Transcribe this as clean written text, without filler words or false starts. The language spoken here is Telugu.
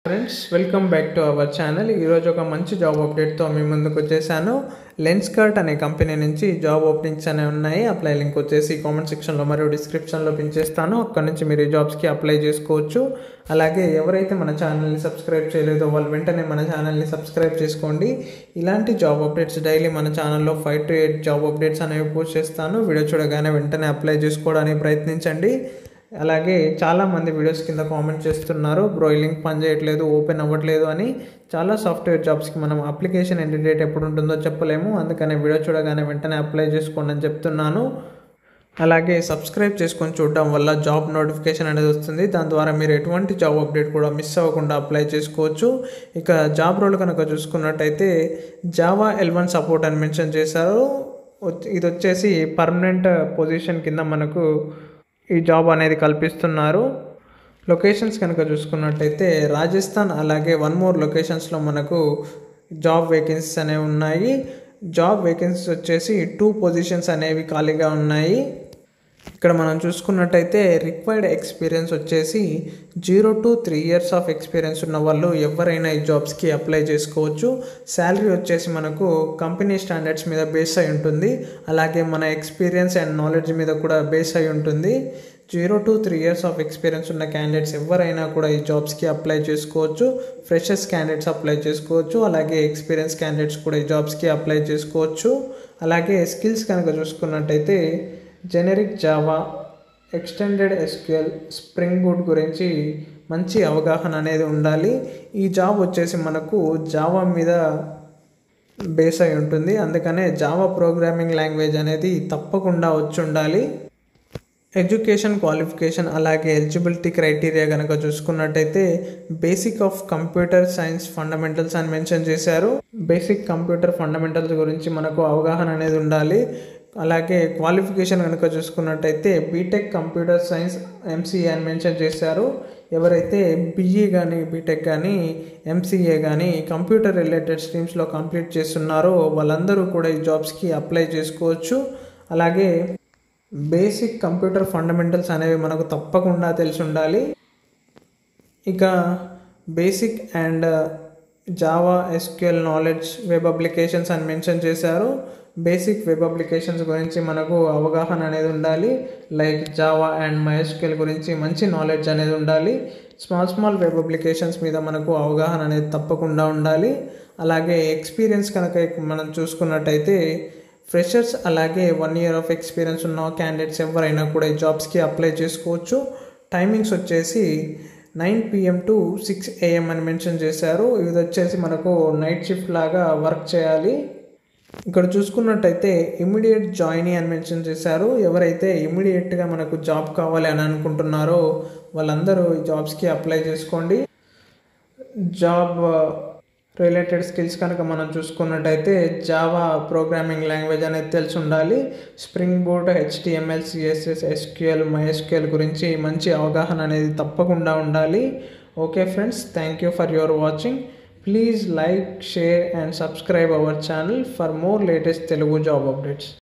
Friends welcome back to our channel. ఈరోజు ఒక మంచి జాబ్ అప్డేట్తో మీ ముందుకు వచ్చేసాను. లెన్స్కర్ట్ అనే కంపెనీ నుంచి జాబ్ ఓపెనింగ్స్ అనేవి ఉన్నాయి. అప్లై లింక్ వచ్చేసి కామెంట్ సెక్షన్లో మరియు డిస్క్రిప్షన్లో పిన్ చేస్తాను. అక్కడ నుంచి మీరు ఈ జాబ్స్కి అప్లై చేసుకోవచ్చు. అలాగే ఎవరైతే మన ఛానల్ని సబ్స్క్రైబ్ చేయలేదో వాళ్ళు వెంటనే మన ఛానల్ని సబ్స్క్రైబ్ చేసుకోండి. ఇలాంటి జాబ్ అప్డేట్స్ డైలీ మన ఛానల్లో 5 to 8 జాబ్ అప్డేట్స్ అనేవి పోస్ట్ చేస్తాను. వీడియో చూడగానే వెంటనే అప్లై చేసుకోవడానికి ప్రయత్నించండి. అలాగే చాలామంది వీడియోస్ కింద కామెంట్ చేస్తున్నారు, బ్రో ఈ లింక్ పని చేయట్లేదు, ఓపెన్ అవ్వట్లేదు అని. చాలా సాఫ్ట్వేర్ జాబ్స్కి మనం అప్లికేషన్ ఎండ్ డేట్ ఎప్పుడు ఉంటుందో చెప్పలేము. అందుకనే వీడియో చూడగానే వెంటనే అప్లై చేసుకోండి అని చెప్తున్నాను. అలాగే సబ్స్క్రైబ్ చేసుకొని చూడడం వల్ల జాబ్ నోటిఫికేషన్ అనేది వస్తుంది. దాని ద్వారా మీరు ఎటువంటి జాబ్ అప్డేట్ కూడా మిస్ అవ్వకుండా అప్లై చేసుకోవచ్చు. ఇక జాబ్ రోల్ కనుక చూసుకున్నట్టయితే జావా L1 సపోర్ట్ అని మెన్షన్ చేశారు. ఇది వచ్చేసి పర్మనెంట్ పొజిషన్ కింద మనకు ఈ జాబ్ అనేది కల్పిస్తున్నారు. లొకేషన్స్ కనుక చూసుకున్నట్టయితే రాజస్థాన్ అలాగే 1 more లొకేషన్స్లో మనకు జాబ్ వేకెన్సీస్ అనేవి ఉన్నాయి. జాబ్ వేకెన్సీస్ వచ్చేసి 2 పొజిషన్స్ అనేవి ఖాళీగా ఉన్నాయి. ఇక్కడ మనం చూసుకున్నట్టయితే రిక్వైర్డ్ ఎక్స్పీరియన్స్ వచ్చేసి 0 to 3 years ఆఫ్ ఎక్స్పీరియన్స్ ఉన్న వాళ్ళు ఎవరైనా ఈ జాబ్స్కి అప్లై చేసుకోవచ్చు. శాలరీ వచ్చేసి మనకు కంపెనీ స్టాండర్డ్స్ మీద బేస్ అయి ఉంటుంది. అలాగే మన ఎక్స్పీరియన్స్ అండ్ నాలెడ్జ్ మీద కూడా బేస్ అయి ఉంటుంది. 0 to 3 years ఆఫ్ ఎక్స్పీరియన్స్ ఉన్న క్యాండిడేట్స్ ఎవరైనా కూడా ఈ జాబ్స్కి అప్లై చేసుకోవచ్చు. ఫ్రెషర్స్ క్యాండిడేట్స్ అప్లై చేసుకోవచ్చు. అలాగే ఎక్స్పీరియన్స్ క్యాండిడేట్స్ కూడా ఈ జాబ్స్కి అప్లై చేసుకోవచ్చు. అలాగే స్కిల్స్ కనుక చూసుకున్నట్టయితే generic Java, extended SQL, spring boot గురించి మంచి అవగాహన అనేది ఉండాలి. ఈ జాబ్ వచ్చేసి మనకు జావా మీద బేస్ అయి ఉంటుంది. అందుకనే జావా ప్రోగ్రామింగ్ లాంగ్వేజ్ అనేది తప్పకుండా వచ్చి ఉండాలి. ఎడ్యుకేషన్ క్వాలిఫికేషన్ అలాగే ఎలిజిబిలిటీ క్రైటీరియా కనుక చూసుకున్నట్టయితే basic of computer science fundamentals అని మెన్షన్ చేశారు. బేసిక్ కంప్యూటర్ ఫండమెంటల్స్ గురించి మనకు అవగాహన అనేది ఉండాలి. అలాగే క్వాలిఫికేషన్ కనుక చూసుకున్నట్టయితే బీటెక్ కంప్యూటర్ సైన్స్ MCA అని మెన్షన్ చేశారు. ఎవరైతే BE కానీ బీటెక్ కానీ MCA కానీ కంప్యూటర్ రిలేటెడ్ స్ట్రీమ్స్లో కంప్లీట్ చేస్తున్నారో వాళ్ళందరూ కూడా ఈ జాబ్స్కి అప్లై చేసుకోవచ్చు. అలాగే బేసిక్ కంప్యూటర్ ఫండమెంటల్స్ అనేవి మనకు తప్పకుండా తెలిసి ఉండాలి. ఇక basic and Java SQL knowledge web applications అని మెన్షన్ చేశారు. బేసిక్ వెబ్ అప్లికేషన్స్ గురించి మనకు అవగాహన అనేది ఉండాలి. లైక్ జావా అండ్ MySQL గురించి మంచి నాలెడ్జ్ అనేది ఉండాలి. స్మాల్ వెబ్ అప్లికేషన్స్ మీద మనకు అవగాహన అనేది తప్పకుండా ఉండాలి. అలాగే ఎక్స్పీరియన్స్ కనుక మనం చూసుకున్నట్టయితే ఫ్రెషర్స్ అలాగే 1 year ఆఫ్ ఎక్స్పీరియన్స్ ఉన్న క్యాండిడేట్స్ ఎవరైనా కూడా ఈ జాబ్స్కి అప్లై చేసుకోవచ్చు. టైమింగ్స్ వచ్చేసి 9 PM to 6 AM అని మెన్షన్ చేశారు. ఇది వచ్చేసి మనకు నైట్ షిఫ్ట్ లాగా వర్క్ చేయాలి. ఇక్కడ చూసుకున్నట్టయితే ఇమీడియట్ జాయినీ అని మెన్షన్ చేశారు. ఎవరైతే ఇమీడియట్గా మనకు జాబ్ కావాలి అని అనుకుంటున్నారో వాళ్ళందరూ ఈ జాబ్స్కి అప్లై చేసుకోండి. జాబ్ రిలేటెడ్ స్కిల్స్ కనుక మనం చూసుకున్నట్టయితే జావా ప్రోగ్రామింగ్ లాంగ్వేజ్ అనేది తెలిసి ఉండాలి. Spring boot, HTML, CSS, SQL, MySQL గురించి మంచి అవగాహన అనేది తప్పకుండా ఉండాలి. Okay friends, thank you for your watching. Please like, share and subscribe our channel for more latest Telugu job updates.